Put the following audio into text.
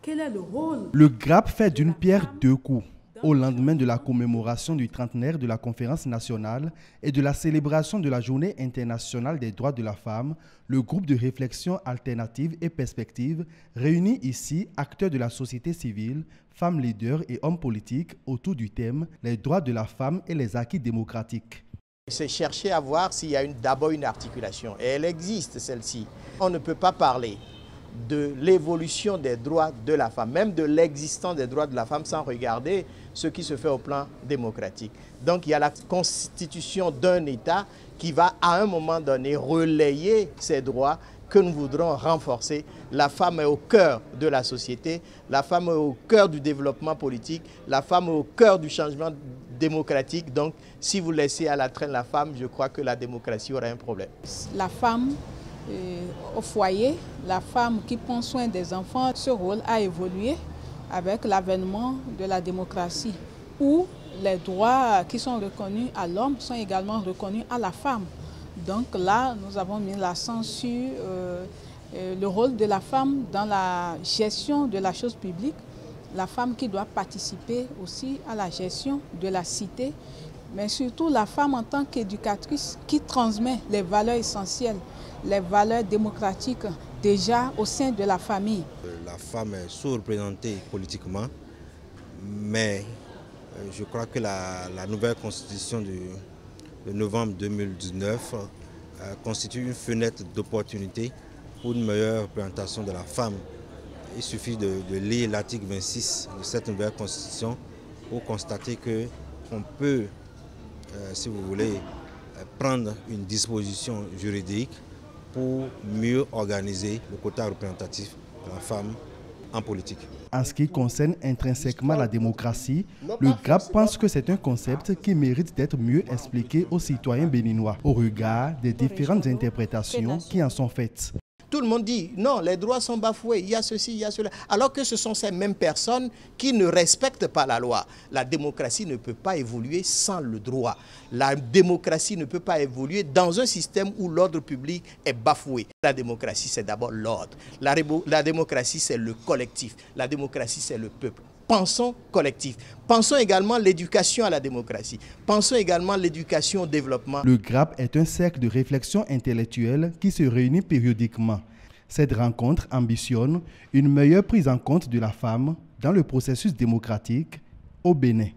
Quel est le rôle? Le GRAP fait d'une pierre deux coups. Au lendemain de la commémoration du trentenaire de la conférence nationale et de la célébration de la Journée internationale des droits de la femme, le groupe de réflexion alternative et perspective réunit ici acteurs de la société civile, femmes leaders et hommes politiques autour du thème « Les droits de la femme et les acquis démocratiques ». C'est chercher à voir s'il y a d'abord une articulation, et elle existe celle-ci. On ne peut pas parler de l'évolution des droits de la femme, même de l'existence des droits de la femme sans regarder ce qui se fait au plan démocratique. Donc il y a la constitution d'un État qui va à un moment donné relayer ces droits que nous voudrons renforcer. La femme est au cœur de la société, la femme est au cœur du développement politique, la femme est au cœur du changement démocratique. Donc si vous laissez à la traîne la femme, je crois que la démocratie aura un problème. La femme au foyer, la femme qui prend soin des enfants, ce rôle a évolué avec l'avènement de la démocratie, où les droits qui sont reconnus à l'homme sont également reconnus à la femme. Donc là, nous avons mis l'accent sur le rôle de la femme dans la gestion de la chose publique, la femme qui doit participer aussi à la gestion de la cité, mais surtout la femme en tant qu'éducatrice qui transmet les valeurs essentielles, les valeurs démocratiques déjà au sein de la famille. La femme est sous-représentée politiquement, mais je crois que la nouvelle constitution de novembre 2019 constitue une fenêtre d'opportunité pour une meilleure représentation de la femme. Il suffit de lire l'article 26 de cette nouvelle constitution pour constater qu'on peut, si vous voulez, prendre une disposition juridique pour mieux organiser le quota représentatif de la femme en politique. En ce qui concerne intrinsèquement la démocratie, le GRAP pense que c'est un concept qui mérite d'être mieux expliqué aux citoyens béninois au regard des différentes interprétations qui en sont faites. Tout le monde dit non, les droits sont bafoués, il y a ceci, il y a cela. Alors que ce sont ces mêmes personnes qui ne respectent pas la loi. La démocratie ne peut pas évoluer sans le droit. La démocratie ne peut pas évoluer dans un système où l'ordre public est bafoué. La démocratie, c'est d'abord l'ordre. La démocratie, c'est le collectif. La démocratie, c'est le peuple. Pensons collectif. Pensons également l'éducation à la démocratie. Pensons également l'éducation au développement. Le GRAP est un cercle de réflexion intellectuelle qui se réunit périodiquement. Cette rencontre ambitionne une meilleure prise en compte de la femme dans le processus démocratique au Bénin.